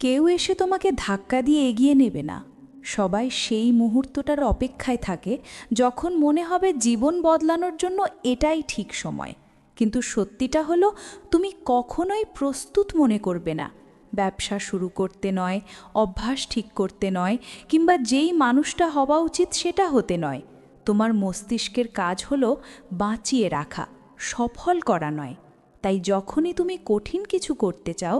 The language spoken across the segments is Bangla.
কেউ এসে তোমাকে ধাক্কা দিয়ে এগিয়ে নেবে না। সবাই সেই মুহূর্তটার অপেক্ষায় থাকে যখন মনে হবে জীবন বদলানোর জন্য এটাই ঠিক সময়। কিন্তু সত্যিটা হলো, তুমি কখনোই প্রস্তুত মনে করবে না। ব্যবসা শুরু করতে নয়, অভ্যাস ঠিক করতে নয়, কিংবা যেই মানুষটা হওয়া উচিত সেটা হতে নয়। তোমার মস্তিষ্কের কাজ হলো বাঁচিয়ে রাখা, সফল করা নয়। তাই যখনই তুমি কঠিন কিছু করতে চাও,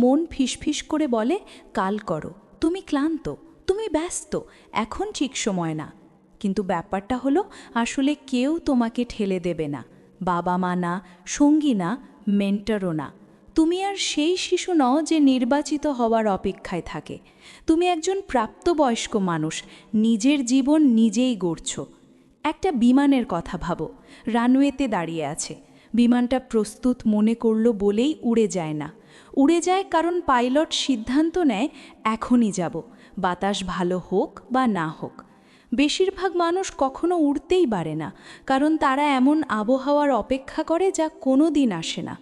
মন ফিসফিস করে বলে, কাল করো, তুমি ক্লান্ত, তুমি ব্যস্ত, এখন ঠিক সময় না। কিন্তু ব্যাপারটা হলো, আসলে কেউ তোমাকে ঠেলে দেবে না। বাবা মা না, সঙ্গী না, মেন্টরও না। তুমি আর সেই শিশু নও যে নির্বাচিত হওয়ার অপেক্ষায় থাকে। তুমি একজন প্রাপ্তবয়স্ক মানুষ, নিজের জীবন নিজেই গড়ছ। একটা বিমানের কথা ভাবো, রানওয়েতে দাঁড়িয়ে আছে। বিমানটা প্রস্তুত মনে করল বলেই উড়ে যায় না। উড়ে যায় কারণ পাইলট সিদ্ধান্ত নেয়, এখনই যাব, বাতাস ভালো হোক বা না হোক। বেশিরভাগ মানুষ কখনো উড়তেই পারে না, কারণ তারা এমন আবহাওয়ার অপেক্ষা করে যা কোনো দিন আসে না।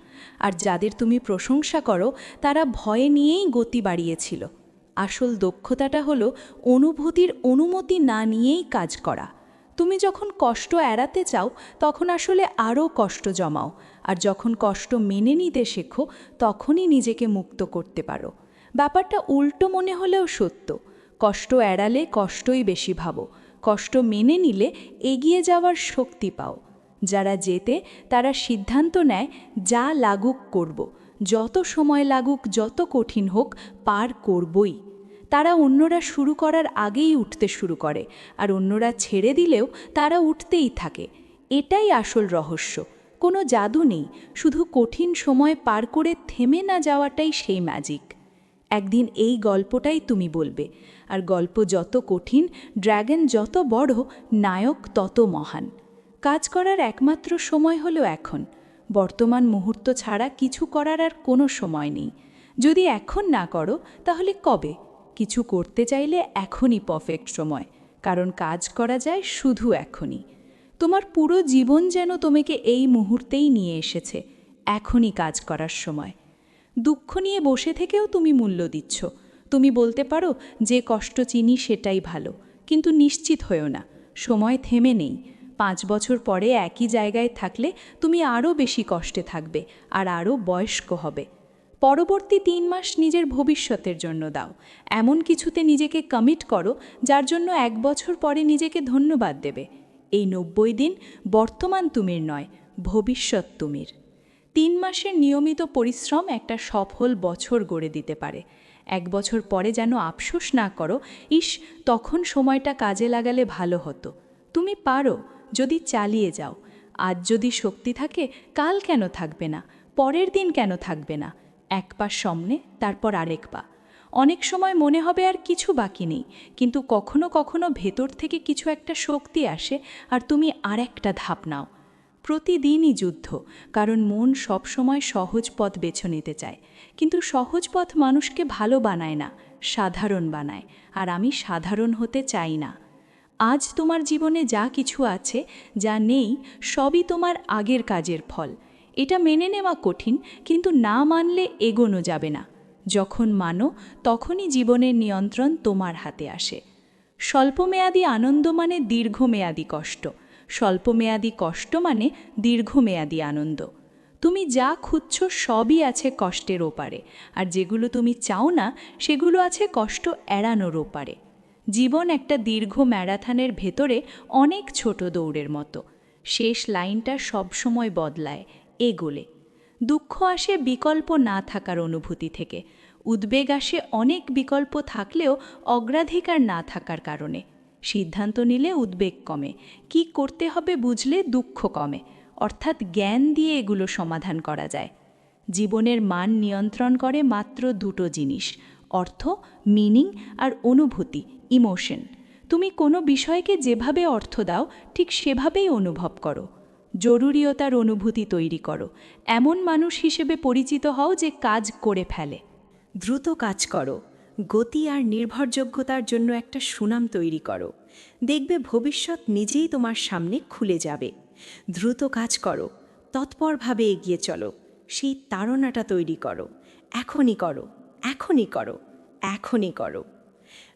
আর যাদের তুমি প্রশংসা করো, তারা ভয়ে নিয়েই গতি বাড়িয়েছিল। আসল দক্ষতাটা হলো অনুভূতির অনুমতি না নিয়েই কাজ করা। তুমি যখন কষ্ট এড়াতে চাও, তখন আসলে আরও কষ্ট জমাও। আর যখন কষ্ট মেনে নিতে শেখো, তখনই নিজেকে মুক্ত করতে পারো। ব্যাপারটা উল্টো মনে হলেও সত্য। কষ্ট এড়ালে কষ্টই বেশি ভাবো, কষ্ট মেনে নিলে এগিয়ে যাওয়ার শক্তি পাও। যারা জেতে তারা সিদ্ধান্ত নেয়, যা লাগুক করব, যত সময় লাগুক, যত কঠিন হোক, পার করবই। তারা অন্যরা শুরু করার আগেই উঠতে শুরু করে, আর অন্যরা ছেড়ে দিলেও তারা উঠতেই থাকে। এটাই আসল রহস্য। কোনো জাদু নেই, শুধু কঠিন সময় পার করে থেমে না যাওয়াটাই সেই ম্যাজিক। একদিন এই গল্পটাই তুমি বলবে, আর গল্প যত কঠিন, ড্র্যাগন যত বড়, নায়ক তত মহান। কাজ করার একমাত্র সময় হলো এখন। বর্তমান মুহূর্ত ছাড়া কিছু করার আর কোনো সময় নেই। যদি এখন না করো, তাহলে কবে? কিছু করতে চাইলে এখনই পারফেক্ট সময়, কারণ কাজ করা যায় শুধু এখনই। তোমার পুরো জীবন যেন তোমাকে এই মুহূর্তেই নিয়ে এসেছে, এখনই কাজ করার সময়। দুঃখ নিয়ে বসে থেকেও তুমি মূল্য দিচ্ছ। তুমি বলতে পারো, যে কষ্ট চিনি সেটাই ভালো, কিন্তু নিশ্চিত হয়েও না, সময় থেমে নেই। 5 বছর পরে একই জায়গায় থাকলে তুমি আরও বেশি কষ্টে থাকবে, আর আরও বয়স্ক হবে। পরবর্তী 3 মাস নিজের ভবিষ্যতের জন্য দাও। এমন কিছুতে নিজেকে কমিট করো, যার জন্য 1 বছর পরে নিজেকে ধন্যবাদ দেবে। এই 90 দিন বর্তমান তুমির নয়, ভবিষ্যৎ তুমির। 3 মাসের নিয়মিত পরিশ্রম একটা সফল বছর গড়ে দিতে পারে। 1 বছর পরে যেন আফসোস না করো, ইস, তখন সময়টা কাজে লাগালে ভালো হতো। তুমি পারো, যদি চালিয়ে যাও। আজ যদি শক্তি থাকে, কাল কেন থাকবে না? পরের দিন কেন থাকবে না? 1 পা সামনে, তারপর আরেক পা। অনেক সময় মনে হবে আর কিছু বাকি নেই, কিন্তু কখনো কখনো ভেতর থেকে কিছু একটা শক্তি আসে, আর তুমি আরেকটা ধাপ নাও। প্রতিদিনই যুদ্ধ, কারণ মন সবসময় সহজ পথ বেছে নিতে চায়। কিন্তু সহজ পথ মানুষকে ভালো বানায় না, সাধারণ বানায়। আর আমি সাধারণ হতে চাই না। আজ তোমার জীবনে যা কিছু আছে, যা নেই, সবই তোমার আগের কাজের ফল। এটা মেনে নেওয়া কঠিন, কিন্তু না মানলে এগোনো যাবে না। যখন মানো, তখনই জীবনের নিয়ন্ত্রণ তোমার হাতে আসে। স্বল্পমেয়াদী আনন্দ মানে দীর্ঘমেয়াদী কষ্ট, স্বল্পমেয়াদী কষ্ট মানে দীর্ঘমেয়াদী আনন্দ। তুমি যা খুঁজছ সবই আছে কষ্টের ওপারে, আর যেগুলো তুমি চাও না, সেগুলো আছে কষ্ট এড়ানোর ওপারে। জীবন একটা দীর্ঘ ম্যারাথনের ভেতরে অনেক ছোট দৌড়ের মতো। শেষ লাইনটা সবসময় বদলায়, এগোলে। দুঃখ আসে বিকল্প না থাকার অনুভূতি থেকে। উদ্বেগ আসে অনেক বিকল্প থাকলেও অগ্রাধিকার না থাকার কারণে। সিদ্ধান্ত নিলে উদ্বেগ কমে, কি করতে হবে বুঝলে দুঃখ কমে। অর্থাৎ জ্ঞান দিয়ে এগুলো সমাধান করা যায়। জীবনের মান নিয়ন্ত্রণ করে মাত্র 2টো জিনিস: অর্থ, মিনিং, আর অনুভূতি, ইমোশন। তুমি কোনো বিষয়কে যেভাবে অর্থ দাও, ঠিক সেভাবেই অনুভব করো। জরুরিয়তার অনুভূতি তৈরি করো। এমন মানুষ হিসেবে পরিচিত হও যে কাজ করে ফেলে। দ্রুত কাজ করো। গতি আর নির্ভরযোগ্যতার জন্য একটা সুনাম তৈরি করো। দেখবে ভবিষ্যৎ নিজেই তোমার সামনে খুলে যাবে। দ্রুত কাজ করো, তৎপরভাবে এগিয়ে চলো, সেই তাড়নাটা তৈরি করো। এখনই করো, এখনই করো। এখনই করো।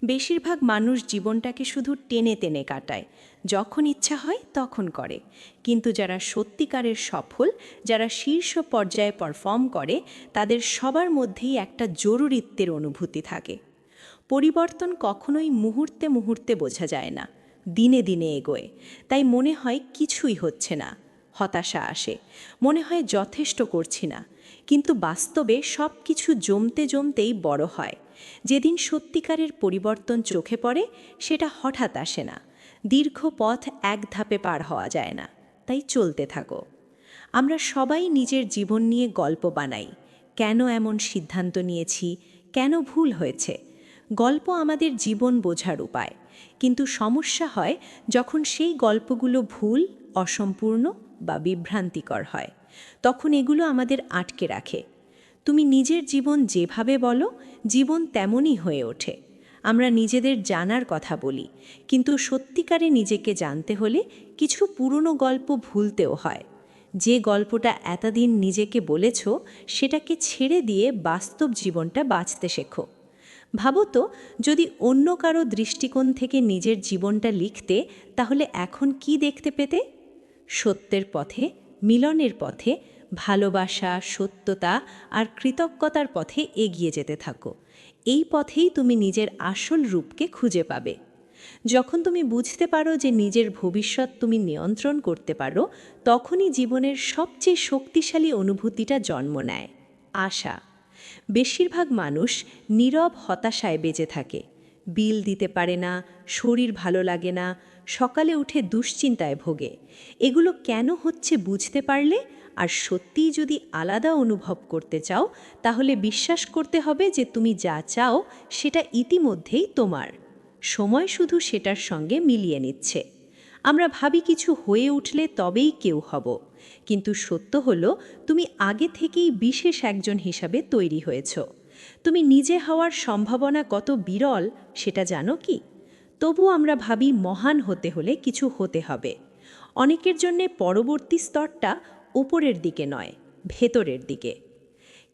বেশিরভাগ মানুষ জীবনটাকে শুধু টেনে টেনে কাটায়, যখন ইচ্ছা হয় তখন করে। কিন্তু যারা সত্যিকারের সফল, যারা শীর্ষ পর্যায়ে পারফর্ম করে, তাদের সবার মধ্যেই একটা জরুরিত্বের অনুভূতি থাকে। পরিবর্তন কখনোই মুহূর্তে মুহূর্তে বোঝা যায় না, দিনে দিনে এগোয়। তাই মনে হয় কিছুই হচ্ছে না, হতাশা আসে, মনে হয় যথেষ্ট করছি না। কিন্তু বাস্তবে সব কিছু জমতে জমতেই বড় হয়। যেদিন সত্যিকারের পরিবর্তন চোখে পড়ে, সেটা হঠাৎ আসে না। দীর্ঘ পথ এক ধাপে পার হওয়া যায় না, তাই চলতে থাকো। আমরা সবাই নিজের জীবন নিয়ে গল্প বানাই। কেন এমন সিদ্ধান্ত নিয়েছি, কেন ভুল হয়েছে। গল্প আমাদের জীবন বোঝার উপায়। কিন্তু সমস্যা হয় যখন সেই গল্পগুলো ভুল, অসম্পূর্ণ বা বিভ্রান্তিকর হয়। তখন এগুলো আমাদের আটকে রাখে। তুমি নিজের জীবন যেভাবে বলো, জীবন তেমনই হয়ে ওঠে। আমরা নিজেদের জানার কথা বলি, কিন্তু সত্যিকারে নিজেকে জানতে হলে কিছু পুরনো গল্প ভুলতেও হয়। যে গল্পটা এতদিন নিজেকে বলেছ, সেটাকে ছেড়ে দিয়ে বাস্তব জীবনটা বাঁচতে শেখো। ভাবো তো, যদি অন্য কারো দৃষ্টিকোণ থেকে নিজের জীবনটা লিখতে, তাহলে এখন কি দেখতে পেতে? সত্যের পথে, মিলনের পথে, ভালোবাসা, সত্যতা আর কৃতজ্ঞতার পথে এগিয়ে যেতে থাকো। এই পথেই তুমি নিজের আসল রূপকে খুঁজে পাবে। যখন তুমি বুঝতে পারো যে নিজের ভবিষ্যৎ তুমি নিয়ন্ত্রণ করতে পারো, তখনই জীবনের সবচেয়ে শক্তিশালী অনুভূতিটা জন্ম নেয়, আশা। বেশিরভাগ মানুষ নীরব হতাশায় বেঁচে থাকে। বিল দিতে পারে না, শরীর ভালো লাগে না, সকালে উঠে দুশ্চিন্তায় ভোগে। এগুলো কেন হচ্ছে বুঝতে পারলে, আর সত্যিই যদি আলাদা অনুভব করতে চাও, তাহলে বিশ্বাস করতে হবে যে তুমি যা চাও সেটা ইতিমধ্যেই তোমার। সময় শুধু সেটার সঙ্গে মিলিয়ে নিচ্ছে। আমরা ভাবি কিছু হয়ে উঠলে তবেই কেউ হব, কিন্তু সত্য হলো তুমি আগে থেকেই বিশেষ একজন হিসাবে তৈরি হয়েছ। তুমি নিজে হওয়ার সম্ভাবনা কত বিরল সেটা জানো কি? তবু আমরা ভাবি মহান হতে হলে কিছু হতে হবে। অনেকের জন্যে পরবর্তী স্তরটা উপরের দিকে নয়, ভেতরের দিকে।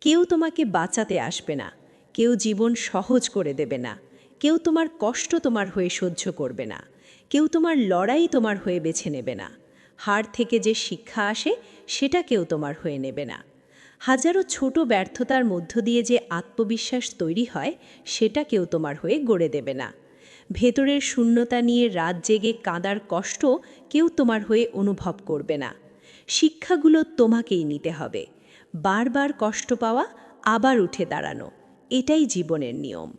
কেউ তোমাকে বাঁচাতে আসবে না, কেউ জীবন সহজ করে দেবে না, কেউ তোমার কষ্ট তোমার হয়ে সহ্য করবে না, কেউ তোমার লড়াই তোমার হয়ে বেছে নেবে না। হার থেকে যে শিক্ষা আসে, সেটা কেউ তোমার হয়ে নেবে না। হাজারো ছোট ব্যর্থতার মধ্য দিয়ে যে আত্মবিশ্বাস তৈরি হয়, সেটা কেউ তোমার হয়ে গড়ে দেবে না। ভেতরের শূন্যতা নিয়ে রাত জেগে কাঁদার কষ্ট কেউ তোমার হয়ে অনুভব করবে না। শিক্ষাগুলো তোমাকেই নিতে হবে। বারবার কষ্ট পাওয়া, আবার উঠে দাঁড়ানো, এটাই জীবনের নিয়ম।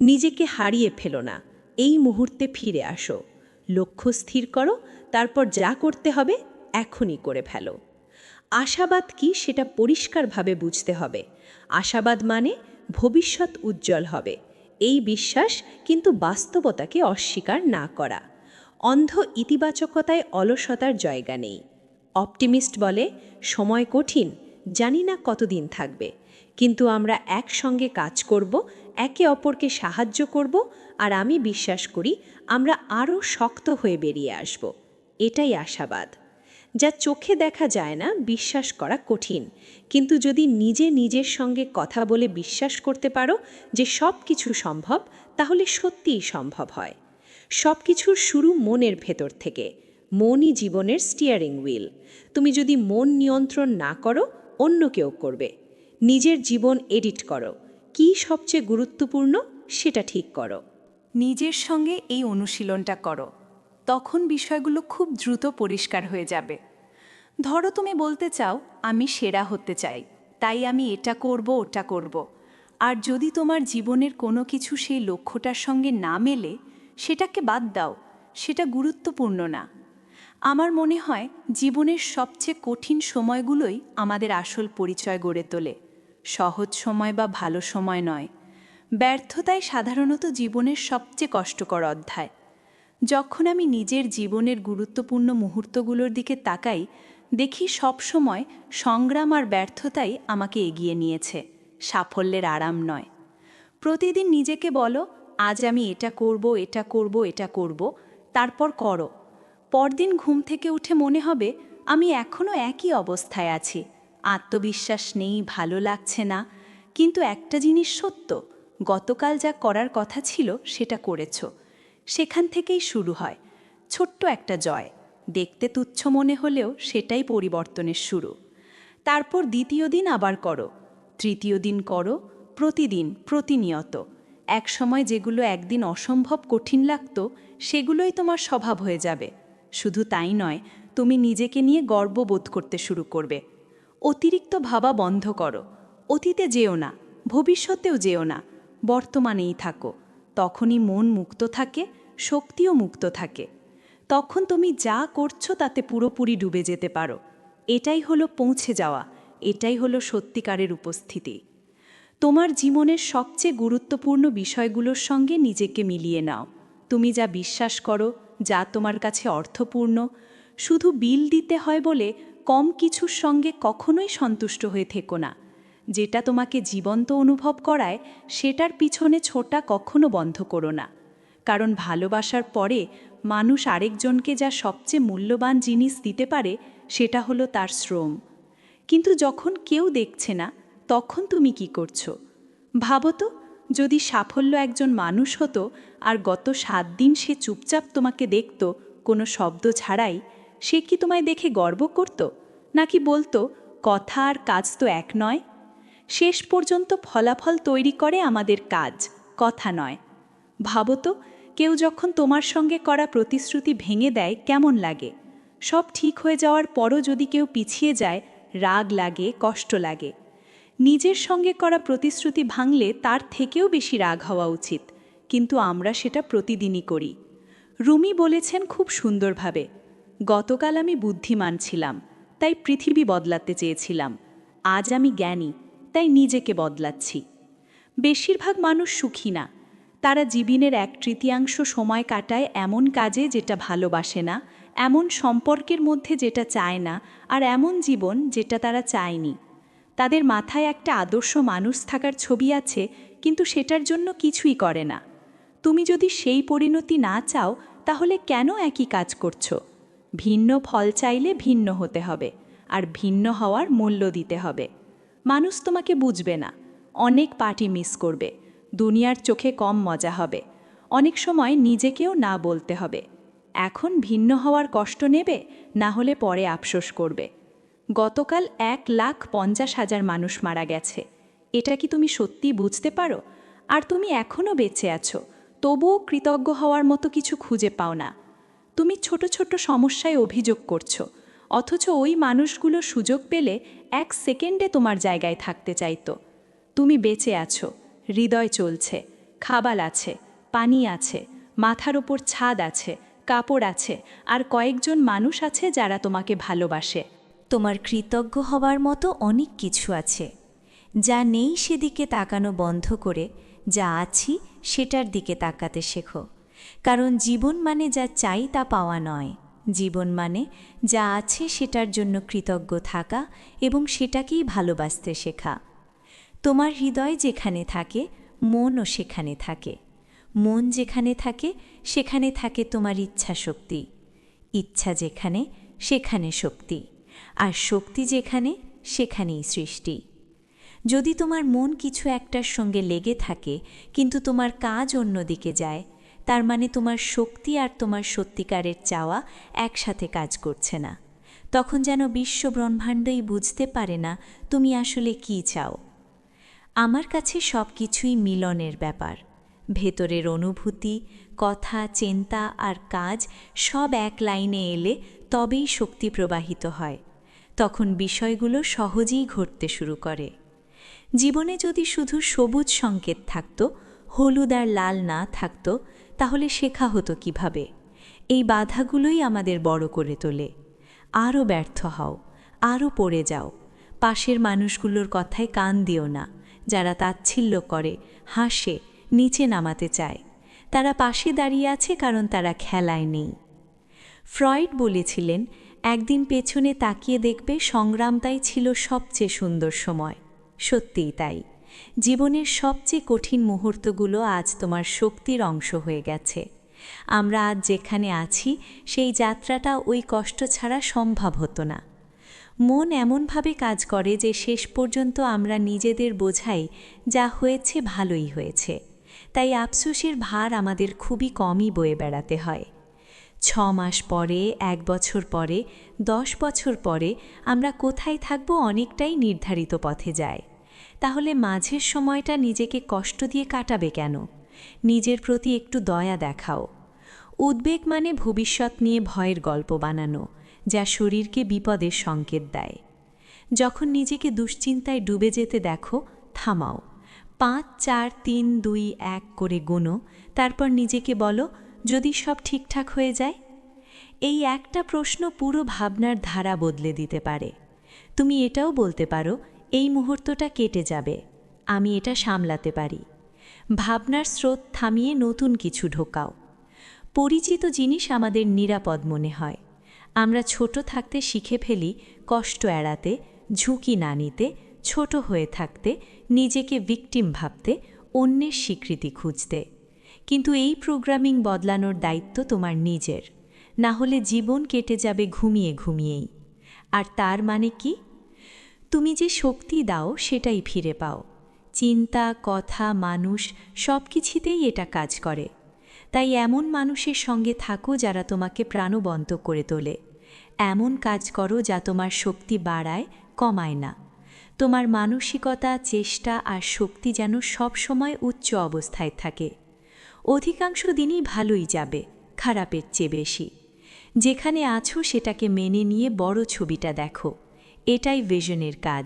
নিজেকে হারিয়ে ফেলো না, এই মুহূর্তে ফিরে আসো। লক্ষ্য স্থির করো, তারপর যা করতে হবে এখনই করে ফেলো। আশাবাদ কি সেটা পরিষ্কারভাবে বুঝতে হবে। আশাবাদ মানে ভবিষ্যৎ উজ্জ্বল হবে, এই বিশ্বাস, কিন্তু বাস্তবতাকে অস্বীকার না করা। অন্ধ ইতিবাচকতায় অলসতার জায়গা নেই। অপটিমিস্ট বলে, সময় কঠিন, জানি না কতদিন থাকবে, কিন্তু আমরা একসঙ্গে কাজ করব, একে অপরকে সাহায্য করব, আর আমি বিশ্বাস করি আমরা আরও শক্ত হয়ে বেরিয়ে আসব। এটাই আশাবাদ। যা চোখে দেখা যায় না, বিশ্বাস করা কঠিন, কিন্তু যদি নিজে নিজের সঙ্গে কথা বলে বিশ্বাস করতে পারো যে সব কিছু সম্ভব, তাহলে সত্যিই সম্ভব হয়। সব কিছুর শুরু মনের ভেতর থেকে। মনই জীবনের স্টিয়ারিং হুইল। তুমি যদি মন নিয়ন্ত্রণ না করো, অন্য কেউ করবে। নিজের জীবন এডিট করো, কী সবচেয়ে গুরুত্বপূর্ণ সেটা ঠিক করো। নিজের সঙ্গে এই অনুশীলনটা করো, তখন বিষয়গুলো খুব দ্রুত পরিষ্কার হয়ে যাবে। ধরো তুমি বলতে চাও, আমি সেরা হতে চাই, তাই আমি এটা করব, ওটা করব। আর যদি তোমার জীবনের কোনো কিছু সেই লক্ষ্যটার সঙ্গে না মেলে, সেটাকে বাদ দাও, সেটা গুরুত্বপূর্ণ না। আমার মনে হয় জীবনের সবচেয়ে কঠিন সময়গুলোই আমাদের আসল পরিচয় গড়ে তোলে, সহজ সময় বা ভালো সময় নয়। ব্যর্থতাই সাধারণত জীবনের সবচেয়ে কষ্টকর অধ্যায়। যখন আমি নিজের জীবনের গুরুত্বপূর্ণ মুহূর্তগুলোর দিকে তাকাই, দেখি সবসময় সংগ্রাম আর ব্যর্থতাই আমাকে এগিয়ে নিয়েছে, সাফল্যের আরাম নয়। প্রতিদিন নিজেকে বলো, আজ আমি এটা করব, এটা করব, এটা করব, তারপর করো। পরদিন ঘুম থেকে উঠে মনে হবে আমি এখনও একই অবস্থায় আছি, আত্মবিশ্বাস নেই, ভালো লাগছে না। কিন্তু একটা জিনিস সত্য, গতকাল যা করার কথা ছিল সেটা করেছ। সেখান থেকেই শুরু হয় ছোট্ট একটা জয়। দেখতে তুচ্ছ মনে হলেও সেটাই পরিবর্তনের শুরু। তারপর দ্বিতীয় দিন আবার করো, তৃতীয় দিন করো, প্রতিদিন, প্রতিনিয়ত। একসময় যেগুলো একদিন অসম্ভব কঠিন লাগতো সেগুলোই তোমার স্বভাব হয়ে যাবে। শুধু তাই নয়, তুমি নিজেকে নিয়ে গর্ববোধ করতে শুরু করবে। অতিরিক্ত ভাবা বন্ধ করো। অতীতে যেও না, ভবিষ্যতেও যেও না, বর্তমানেই থাকো। তখনই মন মুক্ত থাকে, শক্তিও মুক্ত থাকে। তখন তুমি যা করছো তাতে পুরোপুরি ডুবে যেতে পারো। এটাই হলো পৌঁছে যাওয়া, এটাই হলো সত্যিকারের উপস্থিতি। তোমার জীবনের সবচেয়ে গুরুত্বপূর্ণ বিষয়গুলোর সঙ্গে নিজেকে মিলিয়ে নাও। তুমি যা বিশ্বাস করো, যা তোমার কাছে অর্থপূর্ণ। শুধু বিল দিতে হয় বলে কম কিছুর সঙ্গে কখনোই সন্তুষ্ট হয়ে থেকো না। যেটা তোমাকে জীবন্ত অনুভব করায় সেটার পিছনে ছোটা কখনো বন্ধ করো না। কারণ ভালোবাসার পরে মানুষ আরেকজনকে যা সবচেয়ে মূল্যবান জিনিস দিতে পারে সেটা হলো তার শ্রম। কিন্তু যখন কেউ দেখছে না, তখন তুমি কি করছো? ভাবো তো, যদি সাফল্য একজন মানুষ হতো আর গত 7 দিন সে চুপচাপ তোমাকে দেখত, কোনো শব্দ ছাড়াই, সে কি তোমায় দেখে গর্ব করত? নাকি বলতো, কথা আর কাজ তো এক নয়? শেষ পর্যন্ত ফলাফল তৈরি করে আমাদের কাজ, কথা নয়। ভাবো তো, কেউ যখন তোমার সঙ্গে করা প্রতিশ্রুতি ভেঙে দেয় কেমন লাগে? সব ঠিক হয়ে যাওয়ার পরও যদি কেউ পিছিয়ে যায়, রাগ লাগে, কষ্ট লাগে। নিজের সঙ্গে করা প্রতিশ্রুতি ভাঙলে তার থেকেও বেশি রাগ হওয়া উচিত, কিন্তু আমরা সেটা প্রতিদিনই করি। রুমি বলেছেন খুব সুন্দরভাবে, গতকাল আমি বুদ্ধিমান ছিলাম, তাই পৃথিবী বদলাতে চেয়েছিলাম। আজ আমি জ্ঞানী, তাই নিজেকে বদলাচ্ছি। বেশিরভাগ মানুষ সুখী না। তারা জীবনের 1/3 সময় কাটায় এমন কাজে যেটা ভালোবাসে না, এমন সম্পর্কের মধ্যে যেটা চায় না, আর এমন জীবন যেটা তারা চায়নি। তাদের মাথায় একটা আদর্শ মানুষ থাকার ছবি আছে, কিন্তু সেটার জন্য কিছুই করে না। তুমি যদি সেই পরিণতি না চাও, তাহলে কেন একই কাজ করছো? ভিন্ন ফল চাইলে ভিন্ন হতে হবে, আর ভিন্ন হওয়ার মূল্য দিতে হবে। মানুষ তোমাকে বুঝবে না, অনেক পার্টি মিস করবে, দুনিয়ার চোখে কম মজা হবে, অনেক সময় নিজেকেও না বলতে হবে। এখন ভিন্ন হওয়ার কষ্ট নেবে, না হলে পরে আফসোস করবে। গতকাল 1,50,000 মানুষ মারা গেছে। এটা কি তুমি সত্যি বুঝতে পারো? আর তুমি এখনও বেঁচে আছো, তবুও কৃতজ্ঞ হওয়ার মতো কিছু খুঁজে পাও না। তুমি ছোট ছোট সমস্যায় অভিযোগ করছো, অথচ ওই মানুষগুলো সুযোগ পেলে 1 সেকেন্ডে তোমার জায়গায় থাকতে চাইতো। তুমি বেঁচে আছো, হৃদয় চলছে, খাবার আছে, পানি আছে, মাথার ওপর ছাদ আছে, কাপড় আছে, আর কয়েকজন মানুষ আছে যারা তোমাকে ভালোবাসে। তোমার কৃতজ্ঞ হবার মতো অনেক কিছু আছে। যা নেই সেদিকে তাকানো বন্ধ করে যা আছি সেটার দিকে তাকাতে শেখো। কারণ জীবন মানে যা চাই তা পাওয়া নয়, জীবন মানে যা আছে সেটার জন্য কৃতজ্ঞ থাকা এবং সেটাকেই ভালোবাসতে শেখা। তোমার হৃদয় যেখানে থাকে, মনও সেখানে থাকে। মন যেখানে থাকে, সেখানে থাকে তোমার ইচ্ছা শক্তি। ইচ্ছা যেখানে, সেখানে শক্তি। আর শক্তি যেখানে, সেখানেই সৃষ্টি। যদি তোমার মন কিছু একটার সঙ্গে লেগে থাকে, কিন্তু তোমার কাজ অন্যদিকে যায়, তার মানে তোমার শক্তি আর তোমার সত্যিকারের চাওয়া একসাথে কাজ করছে না। তখন যেন বিশ্ব ব্রহ্মাণ্ডই বুঝতে পারে না তুমি আসলে কী চাও। আমার কাছে সব কিছুই মিলনের ব্যাপার। ভেতরের অনুভূতি, কথা, চিন্তা আর কাজ সব এক লাইনে এলে তবেই শক্তি প্রবাহিত হয়। তখন বিষয়গুলো সহজেই ঘটতে শুরু করে। জীবনে যদি শুধু সবুজ সংকেত থাকতো, হলুদ আর লাল না থাকতো, তাহলে শেখা হতো কিভাবে? এই বাধাগুলোই আমাদের বড় করে তোলে। আরও ব্যর্থ হও, আরও পড়ে যাও। পাশের মানুষগুলোর কথায় কান দিও না, যারা তাচ্ছিল্য করে, হাসে, নিচে নামাতে চায়। তারা পাশে দাঁড়িয়ে আছে কারণ তারা খেলায় নেই। ফ্রয়েড বলেছিলেন, একদিন পেছনে তাকিয়ে দেখবে সংগ্রামটাই ছিল সবচেয়ে সুন্দর সময়। সত্যিই তাই। জীবনের সবচেয়ে কঠিন মুহূর্তগুলো আজ তোমার শক্তির অংশ হয়ে গেছে। আমরা আজ যেখানে আছি সেই যাত্রাটা ওই কষ্ট ছাড়া সম্ভব হতো না। মন এমনভাবে কাজ করে যে শেষ পর্যন্ত আমরা নিজেদের বোঝাই যা হয়েছে ভালোই হয়েছে, তাই আফসোসের ভার আমাদের খুবই কমই বয়ে বেড়াতে হয়। 6 মাস পরে, 1 বছর পরে, 10 বছর পরে আমরা কোথায় থাকব অনেকটাই নির্ধারিত পথে যায়। তাহলে মাঝের সময়টা নিজেকে কষ্ট দিয়ে কাটাবে কেন? নিজের প্রতি একটু দয়া দেখাও। উদ্বেগ মানে ভবিষ্যৎ নিয়ে ভয়ের গল্প বানানো, যা শরীরকে বিপদের সংকেত দেয়। যখন নিজেকে দুশ্চিন্তায় ডুবে যেতে দেখো, থামাও। 5, 4, 3, 2, 1 করে গোনো, তারপর নিজেকে বলো, যদি সব ঠিকঠাক হয়ে যায়? এই একটা প্রশ্ন পুরো ভাবনার ধারা বদলে দিতে পারে। তুমি এটাও বলতে পারো, এই মুহূর্তটা কেটে যাবে, আমি এটা সামলাতে পারি। ভাবনার স্রোত থামিয়ে নতুন কিছু ঢোকাও। পরিচিত জিনিস আমাদের নিরাপদ মনে হয়। আমরা ছোট থাকতে শিখে ফেলি কষ্ট এড়াতে, ঝুঁকি না নিতে, ছোট হয়ে থাকতে, নিজেকে ভিকটিম ভাবতে, অন্যের স্বীকৃতি খুঁজতে। কিন্তু এই প্রোগ্রামিং বদলানোর দায়িত্ব তোমার নিজের, না হলে জীবন কেটে যাবে ঘুমিয়ে ঘুমিয়েই। আর তার মানে কি? তুমি যে শক্তি দাও সেটাই ফিরে পাও। চিন্তা, কথা, মানুষ সব কিছুতেই এটা কাজ করে। তাই এমন মানুষের সঙ্গে থাকো যারা তোমাকে প্রাণবন্ত করে তোলে। এমন কাজ করো যা তোমার শক্তি বাড়ায়, কমায় না। তোমার মানসিকতা, চেষ্টা আর শক্তি যেন সব সময় উচ্চ অবস্থায় থাকে। অধিকাংশ দিনই ভালোই যাবে, খারাপের চেয়ে বেশি। যেখানে আছো সেটাকে মেনে নিয়ে বড় ছবিটা দেখো। এটাই ভিশনের কাজ,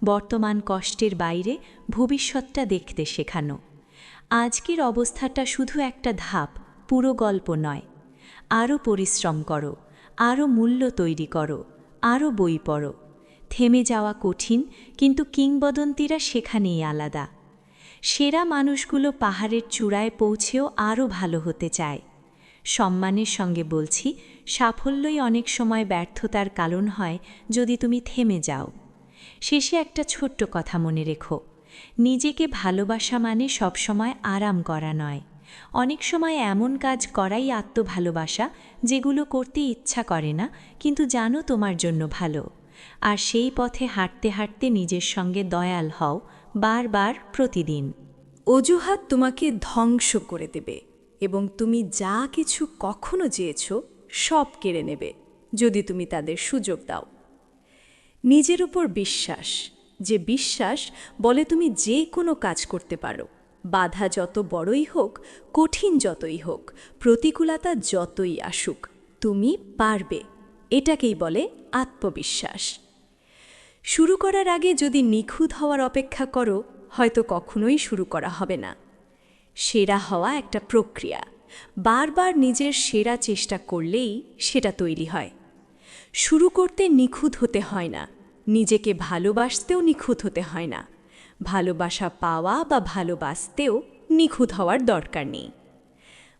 বর্তমান কষ্টের বাইরে ভবিষ্যৎটা দেখতে শেখানো। আজকের অবস্থাটা শুধু একটা ধাপ, পুরো গল্প নয়। আরও পরিশ্রম করো, আরও মূল্য তৈরি করো, আরও বই পড়ো। থেমে যাওয়া কঠিন, কিন্তু কিংবদন্তিরা সেখানেই আলাদা। সেরা মানুষগুলো পাহাড়ের চূড়ায় পৌঁছেও আরও ভালো হতে চায়। সম্মানের সঙ্গে বলছি, সাফল্যই অনেক সময় ব্যর্থতার কারণ হয় যদি তুমি থেমে যাও। শেষে একটা ছোট্ট কথা মনে রেখো, নিজেকে ভালোবাসা মানে সবসময় আরাম করা নয়। অনেক সময় এমন কাজ করাই আত্মভালোবাসা যেগুলো করতে ইচ্ছা করে না, কিন্তু জানো তোমার জন্য ভালো। আর সেই পথে হাঁটতে হাঁটতে নিজের সঙ্গে দয়াল হও, বারবার, প্রতিদিন। অজুহাত তোমাকে ধ্বংস করে দেবে এবং তুমি যা কিছু কখনো চেয়েছ সব কেড়ে নেবে যদি তুমি তাদের সুযোগ দাও। নিজের উপর বিশ্বাস, যে বিশ্বাস বলে তুমি যে কোনো কাজ করতে পারো। বাধা যত বড়ই হোক, কঠিন যতই হোক, প্রতিকূলতা যতই আসুক, তুমি পারবে। এটাকেই বলে আত্মবিশ্বাস। শুরু করার আগে যদি নিখুঁত হওয়ার অপেক্ষা করো, হয়তো কখনোই শুরু করা হবে না। সেরা হওয়া একটা প্রক্রিয়া, বারবার নিজের সেরা চেষ্টা করলেই সেটা তৈরি হয়। শুরু করতে নিখুঁত হতে হয় না, নিজেকে ভালোবাসতেও নিখুঁত হতে হয় না। ভালোবাসা পাওয়া বা ভালোবাসতেও নিখুঁত হওয়ার দরকার নেই।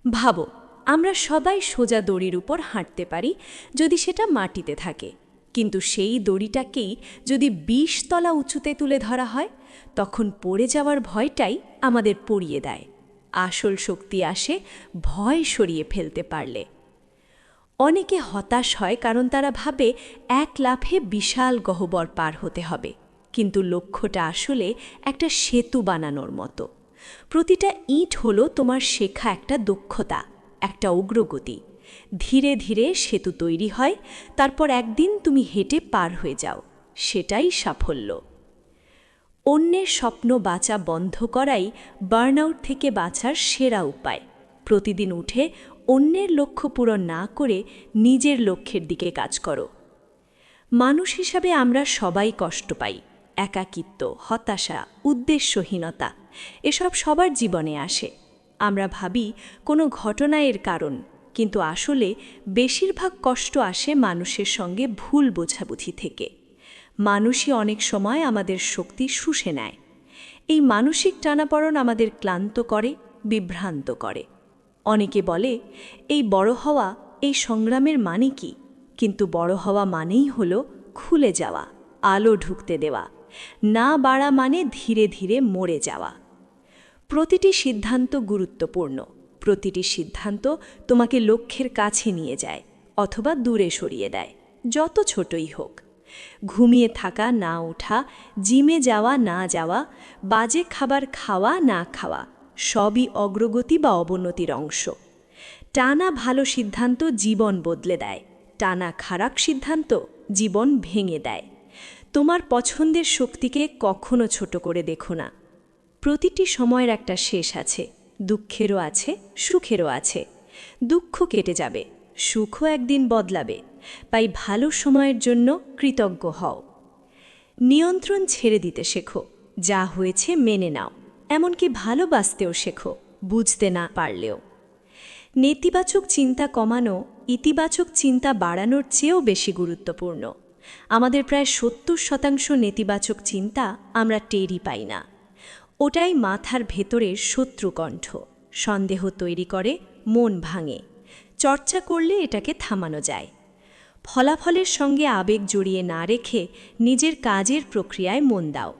ভাবো, আমরা সবাই সোজা দড়ির উপর হাঁটতে পারি যদি সেটা মাটিতে থাকে, কিন্তু সেই দড়িটাকেই যদি 20 তলা উঁচুতে তুলে ধরা হয়, তখন পড়ে যাওয়ার ভয়টাই আমাদের পড়িয়ে দেয়। আসল শক্তি আসে ভয় সরিয়ে ফেলতে পারলে। অনেকে হতাশ হয় কারণ তারা ভাবে এক লাফে বিশাল গহ্বর পার হতে হবে, কিন্তু লক্ষ্যটা আসলে একটা সেতু বানানোর মতো। প্রতিটা ইট হলো তোমার শেখা একটা দক্ষতা, একটা অগ্রগতি। ধীরে ধীরে সেতু তৈরি হয়, তারপর একদিন তুমি হেঁটে পার হয়ে যাও। সেটাই সাফল্য। অন্যের স্বপ্ন বাঁচা বন্ধ করাই বার্নআউট থেকে বাঁচার সেরা উপায়। প্রতিদিন উঠে অন্যের লক্ষ্য পূরণ না করে নিজের লক্ষ্যের দিকে কাজ করো। মানুষ হিসাবে আমরা সবাই কষ্ট পাই। একাকিত্ব, হতাশা, উদ্দেশ্যহীনতা এসব সবার জীবনে আসে। আমরা ভাবি কোনো ঘটনা এর কারণ, কিন্তু আসলে বেশিরভাগ কষ্ট আসে মানুষের সঙ্গে ভুল বোঝাবুঝি থেকে। মানুষই অনেক সময় আমাদের শক্তি শুষে নেয়। এই মানসিক টানাপড়ন আমাদের ক্লান্ত করে, বিভ্রান্ত করে। অনেকে বলে, এই বড় হওয়া, এই সংগ্রামের মানে কি? কিন্তু বড় হওয়া মানেই হলো খুলে যাওয়া, আলো ঢুকতে দেওয়া। না বাড়া মানে ধীরে ধীরে মরে যাওয়া। প্রতিটি সিদ্ধান্ত গুরুত্বপূর্ণ। প্রতিটি সিদ্ধান্ত তোমাকে লক্ষ্যের কাছে নিয়ে যায় অথবা দূরে সরিয়ে দেয়, যত ছোটই হোক। ঘুমিয়ে থাকা না ওঠা, জিমে যাওয়া না যাওয়া, বাজে খাবার খাওয়া না খাওয়া সবই অগ্রগতি বা অবনতির অংশ। টানা ভালো সিদ্ধান্ত জীবন বদলে দেয়, টানা খারাপ সিদ্ধান্ত জীবন ভেঙে দেয়। তোমার পছন্দের শক্তিকে কখনো ছোট করে দেখো না। প্রতিটি সময়ের একটা শেষ আছে, দুঃখেরও আছে, সুখেরও আছে। দুঃখ কেটে যাবে, সুখও একদিন বদলাবে। তাই ভালো সময়ের জন্য কৃতজ্ঞ হও। নিয়ন্ত্রণ ছেড়ে দিতে শেখো, যা হয়েছে মেনে নাও। এমনকি ভালোবাসতেও শেখো, বুঝতে না পারলেও। নেতিবাচক চিন্তা কমানো ইতিবাচক চিন্তা বাড়ানোর চেয়েও বেশি গুরুত্বপূর্ণ। আমাদের প্রায় ৭০% নেতিবাচক চিন্তা আমরা টেরই পাই না। ওটাই মাথার ভেতরের শত্রুকণ্ঠ, সন্দেহ তৈরি করে, মন ভাঙে। চর্চা করলে এটাকে থামানো যায়। ফলাফলের সঙ্গে আবেগ জড়িয়ে না রেখে নিজের কাজের প্রক্রিয়ায় মন দাও।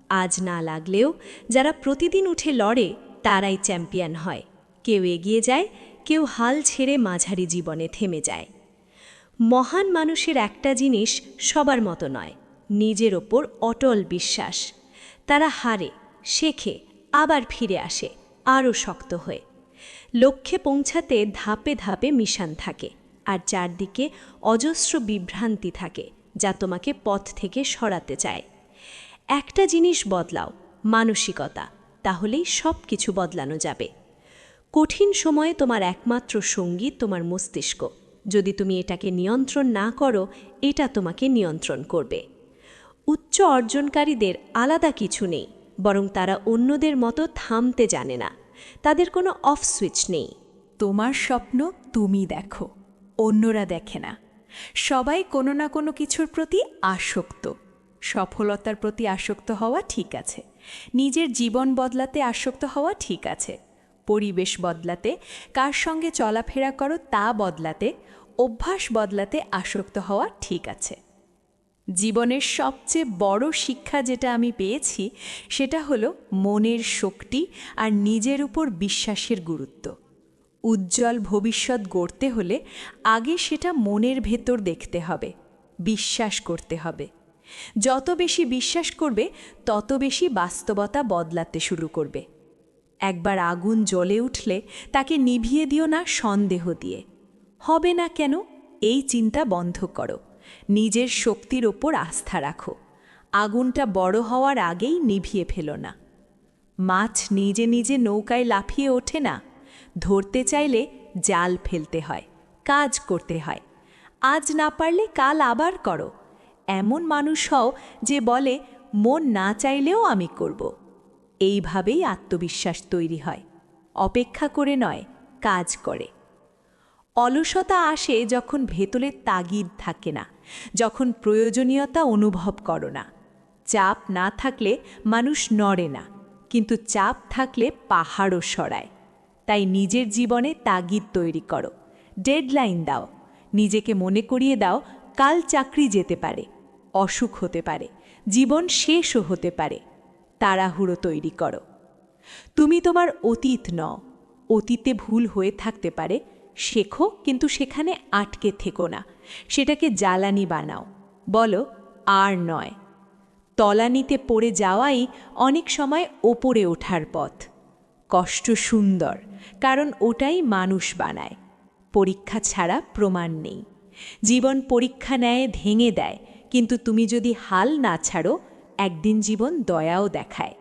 আজ না লাগলেও যারা প্রতিদিন উঠে লড়ে তারাই চ্যাম্পিয়ন হয়। কেউ এগিয়ে যায়, কেউ হাল ছেড়ে মাঝারি জীবনে থেমে যায়। মহান মানুষের একটা জিনিস সবার মতো নয়, নিজের ওপর অটল বিশ্বাস। তারা হারে, শেখে, আবার ফিরে আসে আরও শক্ত হয়ে। লক্ষ্যে পৌঁছাতে ধাপে ধাপে মিশন থাকে, আর চারদিকে অজস্র বিভ্রান্তি থাকে যা তোমাকে পথ থেকে সরাতে চায়। একটা জিনিস বদলাও, মানসিকতা, তাহলেই সব কিছু বদলানো যাবে। কঠিন সময়ে তোমার একমাত্র সঙ্গী তোমার মস্তিষ্ক। যদি তুমি এটাকে নিয়ন্ত্রণ না করো, এটা তোমাকে নিয়ন্ত্রণ করবে। উচ্চ অর্জনকারীদের আলাদা কিছু নেই, বরং তারা অন্যদের মতো থামতে জানে না। তাদের কোনো অফ সুইচ নেই। তোমার স্বপ্ন তুমি দেখো, অন্যরা দেখে না। সবাই কোনো না কোনো কিছুর প্রতি আসক্ত। সফলতার প্রতি আসক্ত হওয়া ঠিক আছে, নিজের জীবন বদলাতে আসক্ত হওয়া ঠিক আছে, পরিবেশ বদলাতে, কার সঙ্গে চলাফেরা করো তা বদলাতে, অভ্যাস বদলাতে আসক্ত হওয়া ঠিক আছে। জীবনের সবচেয়ে বড় শিক্ষা যেটা আমি পেয়েছি সেটা হলো মনের শক্তি আর নিজের উপর বিশ্বাসের গুরুত্ব। উজ্জ্বল ভবিষ্যৎ গড়তে হলে আগে সেটা মনের ভেতর দেখতে হবে, বিশ্বাস করতে হবে। যত বেশি বিশ্বাস করবে তত বেশি বাস্তবতা বদলাতে শুরু করবে। একবার আগুন জ্বলে উঠলে তাকে নিভিয়ে দিও না সন্দেহ দিয়ে। হবে না কেন, এই চিন্তা বন্ধ করো। নিজের শক্তির ওপর আস্থা রাখো। আগুনটা বড় হওয়ার আগেই নিভিয়ে ফেলো না। মাছ নিজে নিজে নৌকায় লাফিয়ে ওঠে না। ধরতে চাইলে জাল ফেলতে হয়, কাজ করতে হয়। আজ না পারলে কাল আবার করো। এমন মানুষ হও যে বলে, মন না চাইলেও আমি করব। এইভাবেই আত্মবিশ্বাস তৈরি হয়, অপেক্ষা করে নয়, কাজ করে। অলসতা আসে যখন ভেতরে তাগিদ থাকে না, যখন প্রয়োজনীয়তা অনুভব করো না। চাপ না থাকলে মানুষ নড়ে না, কিন্তু চাপ থাকলে পাহাড়ও সরায়। তাই নিজের জীবনে তাগিদ তৈরি করো, ডেডলাইন দাও। নিজেকে মনে করিয়ে দাও, কাল চাকরি যেতে পারে, অসুখ হতে পারে, জীবন শেষও হতে পারে। তাড়াহুড়ো তৈরি করো। তুমি তোমার অতীত নও। অতীতে ভুল হয়ে থাকতে পারে, শেখো, কিন্তু সেখানে আটকে থেকো না। সেটাকে জ্বালানি বানাও, বলো আর নয়। তলানিতে পড়ে যাওয়াই অনেক সময় ওপরে ওঠার পথ। কষ্ট সুন্দর, কারণ ওটাই মানুষ বানায়। পরীক্ষা ছাড়া প্রমাণ নেই। জীবন পরীক্ষা নেয়, ভেঙে দেয়, কিন্তু তুমি যদি হাল না ছাড়ো, একদিন জীবন দয়াও দেখায়।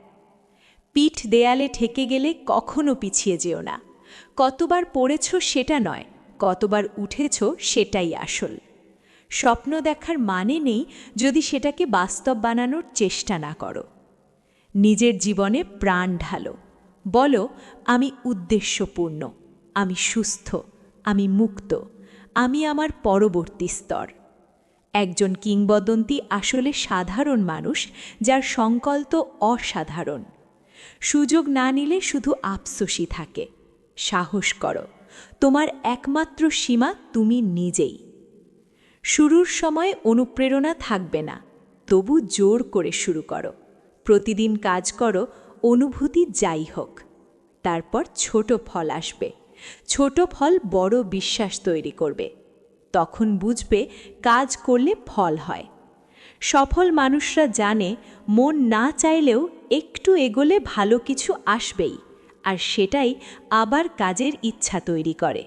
পিঠ দেয়ালে ঠেকে গেলে কখনো পিছিয়ে যেও না। কতবার পড়েছ সেটা নয়, কতবার উঠেছ সেটাই আসল। স্বপ্ন দেখার মানে নেই যদি সেটাকে বাস্তব বানানোর চেষ্টা না করো। নিজের জীবনে প্রাণ ঢালো, বলো আমি উদ্দেশ্যপূর্ণ, আমি সুস্থ, আমি মুক্ত, আমি আমার পরবর্তী স্তর। একজন কিংবদন্তি আসলে সাধারণ মানুষ যার সংকল্প অসাধারণ। সুযোগ না নিলে শুধু আফসোসই থাকে। সাহস করো, তোমার একমাত্র সীমা তুমি নিজেই। শুরুর সময় অনুপ্রেরণা থাকবে না, তবু জোর করে শুরু করো। প্রতিদিন কাজ করো, অনুভূতি যাই হোক। তারপর ছোট ফল আসবে। ছোট ফল বড় বিশ্বাস তৈরি করবে। তখন বুঝবে কাজ করলে ফল হয়। সফল মানুষরা জানে মন না চাইলেও একটু এগোলে ভালো কিছু আসবেই, আর সেটাই আবার কাজের ইচ্ছা তৈরি করে।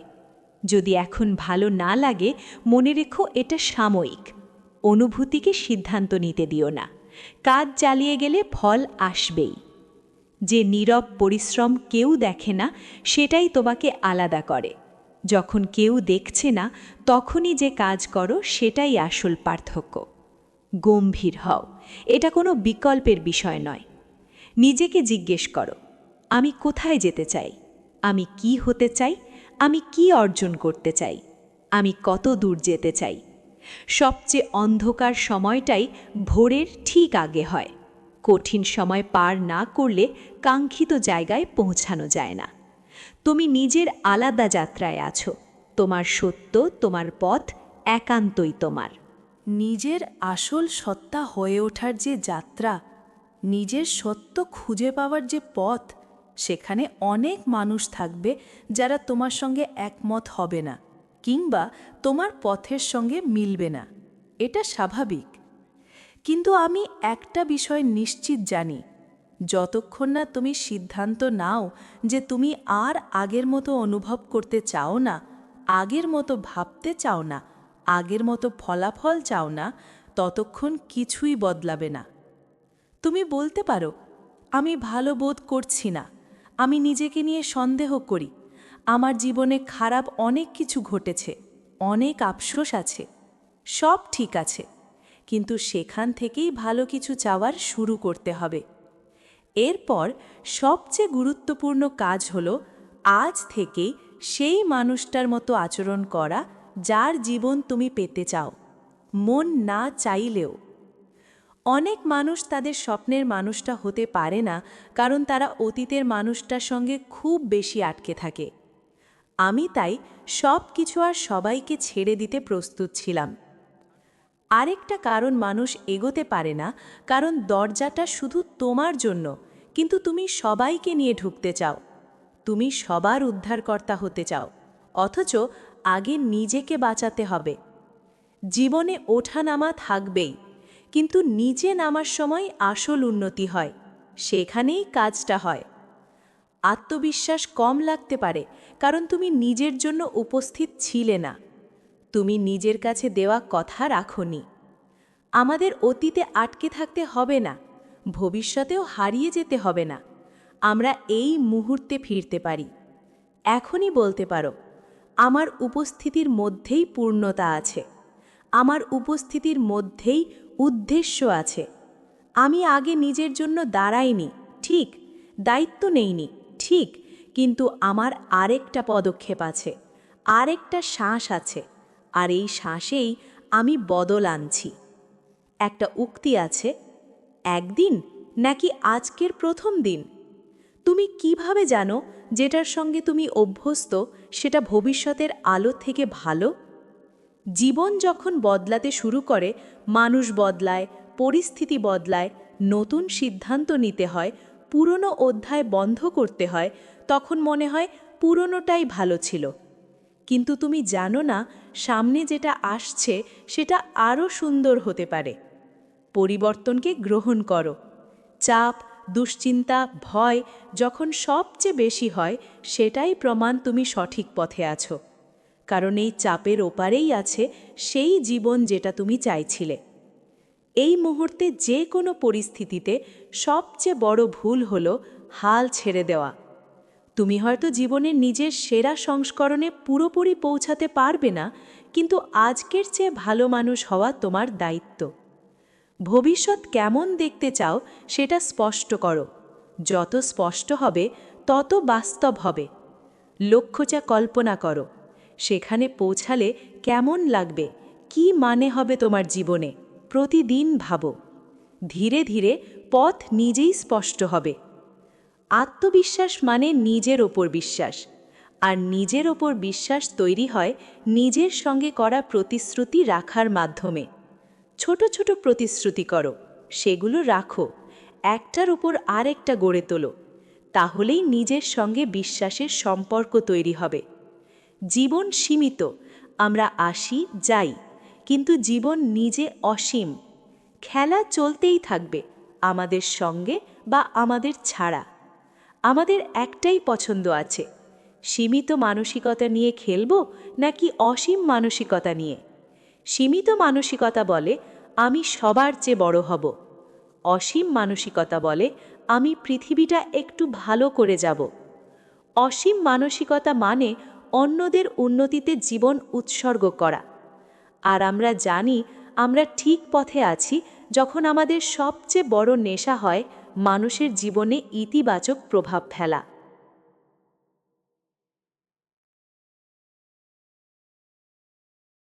যদি এখন ভালো না লাগে, মনে রেখো এটা সাময়িক। অনুভূতিকে সিদ্ধান্ত নিতে দিও না। কাজ চালিয়ে গেলে ফল আসবেই। যে নীরব পরিশ্রম কেউ দেখে না, সেটাই তোমাকে আলাদা করে। যখন কেউ দেখছে না, তখনই যে কাজ করো সেটাই আসল পার্থক্য। গম্ভীর হও, এটা কোনো বিকল্পের বিষয় নয়। নিজেকে জিজ্ঞেস করো, আমি কোথায় যেতে চাই? আমি কি হতে চাই? আমি কি অর্জন করতে চাই? আমি কত দূর যেতে চাই? সবচেয়ে অন্ধকার সময়টাই ভোরের ঠিক আগে হয়। কঠিন সময় পার না করলে কাঙ্ক্ষিত জায়গায় পৌঁছানো যায় না। তুমি নিজের আলাদা যাত্রায় আছো। তোমার সত্য, তোমার পথ একান্তই তোমার। নিজের আসল সত্তা হয়ে ওঠার যে যাত্রা, নিজের সত্য খুঁজে পাওয়ার যে পথ, সেখানে অনেক মানুষ থাকবে যারা তোমার সঙ্গে একমত হবে না, কিংবা তোমার পথের সঙ্গে মিলবে না। এটা স্বাভাবিক। কিন্তু আমি একটা বিষয় নিশ্চিত জানি, যতক্ষণ না তুমি সিদ্ধান্ত নাও যে তুমি আর আগের মতো অনুভব করতে চাও না, আগের মতো ভাবতে চাও না, আগের মতো ফলাফল চাও না, ততক্ষণ কিছুই বদলাবে না। তুমি বলতে পারো, আমি ভালো বোধ করছি না, আমি নিজেকে নিয়ে সন্দেহ করি, আমার জীবনে খারাপ অনেক কিছু ঘটেছে, অনেক আফসোস আছে। সব ঠিক আছে, কিন্তু সেখান থেকেই ভালো কিছু চাওয়ার শুরু করতে হবে। এরপর সবচেয়ে গুরুত্বপূর্ণ কাজ হলো আজ থেকেই সেই মানুষটার মতো আচরণ করা যার জীবন তুমি পেতে চাও, মন না চাইলেও। অনেক মানুষ তাদের স্বপ্নের মানুষটা হতে পারে না, কারণ তারা অতীতের মানুষটার সঙ্গে খুব বেশি আটকে থাকে। আমি তাই সব কিছু আর সবাইকে ছেড়ে দিতে প্রস্তুত ছিলাম। আরেকটা কারণ মানুষ এগোতে পারে না, কারণ দরজাটা শুধু তোমার জন্য, কিন্তু তুমি সবাইকে নিয়ে ঢুকতে চাও। তুমি সবার উদ্ধারকর্তা হতে চাও, অথচ আগে নিজেকে বাঁচাতে হবে। জীবনে ওঠানামা থাকবেই, কিন্তু নিচে নামার সময় আসল উন্নতি হয়, সেখানেই কাজটা হয়। আত্মবিশ্বাস কম লাগতে পারে, কারণ তুমি নিজের জন্য উপস্থিত ছিলে না। তুমি নিজের কাছে দেওয়া কথা রাখোনি। আমাদের অতীতে আটকে থাকতে হবে না, ভবিষ্যতেও হারিয়ে যেতে হবে না। আমরা এই মুহূর্তে ফিরতে পারি। এখনই বলতে পারো, আমার উপস্থিতির মধ্যেই পূর্ণতা আছে, আমার উপস্থিতির মধ্যেই উদ্দেশ্য আছে। আমি আগে নিজের জন্য দাঁড়াইনি, ঠিক, দায়িত্ব নেইনি, ঠিক, কিন্তু আমার আরেকটা পদক্ষেপ আছে, আরেকটা শ্বাস আছে, আর এই শ্বাসেই আমি বদল আনছি। একটা উক্তি আছে, একদিন নাকি আজকের প্রথম দিন। তুমি কিভাবে জানো যেটার সঙ্গে তুমি অভ্যস্ত সেটা ভবিষ্যতের আলো থেকে ভালো? জীবন যখন বদলাতে শুরু করে, মানুষ বদলায়, পরিস্থিতি বদলায়, নতুন সিদ্ধান্ত নিতে হয়, পুরনো অধ্যায় বন্ধ করতে হয়, তখন মনে হয় পুরনোটাই ভালো ছিল। কিন্তু তুমি জানো না, সামনে যেটা আসছে সেটা আরও সুন্দর হতে পারে। পরিবর্তনকে গ্রহণ করো। চাপ, দুশ্চিন্তা, ভয় যখন সবচেয়ে বেশি হয়, সেটাই প্রমাণ তুমি সঠিক পথে আছো। কারণ এই চাপের ওপারেই আছে সেই জীবন যেটা তুমি চাইছিলে। এই মুহূর্তে যে কোনো পরিস্থিতিতে সবচেয়ে বড় ভুল হলো হাল ছেড়ে দেওয়া। তুমি হয়তো জীবনের নিজের সেরা সংস্করণে পুরোপুরি পৌঁছাতে পারবে না, কিন্তু আজকের চেয়ে ভালো মানুষ হওয়া তোমার দায়িত্ব। ভবিষ্যৎ কেমন দেখতে চাও সেটা স্পষ্ট করো। যত স্পষ্ট হবে, তত বাস্তব হবে। লক্ষ্যটা কল্পনা করো, সেখানে পৌঁছালে কেমন লাগবে, কি মানে হবে তোমার জীবনে, প্রতিদিন ভাবো। ধীরে ধীরে পথ নিজেই স্পষ্ট হবে। আত্মবিশ্বাস মানে নিজের ওপর বিশ্বাস, আর নিজের ওপর বিশ্বাস তৈরি হয় নিজের সঙ্গে করা প্রতিশ্রুতি রাখার মাধ্যমে। ছোট ছোট প্রতিশ্রুতি করো, সেগুলো রাখো, একটার উপর আরেকটা গড়ে তোলো। তাহলেই নিজের সঙ্গে বিশ্বাসের সম্পর্ক তৈরি হবে। জীবন সীমিত, আমরা আসি যাই, কিন্তু জীবন নিজে অসীম। খেলা চলতেই থাকবে, আমাদের সঙ্গে বা আমাদের ছাড়া। আমাদের একটাই পছন্দ আছে, সীমিত মানসিকতা নিয়ে খেলব নাকি অসীম মানসিকতা নিয়ে। সীমিত মানসিকতা বলে আমি সবার চেয়ে বড় হব। অসীম মানসিকতা বলে আমি পৃথিবীটা একটু ভালো করে যাব। অসীম মানসিকতা মানে অন্যদের উন্নতিতে জীবন উৎসর্গ করা। আর আমরা জানি আমরা ঠিক পথে আছি যখন আমাদের সবচেয়ে বড় নেশা হয় মানুষের জীবনে ইতিবাচক প্রভাব ফেলা।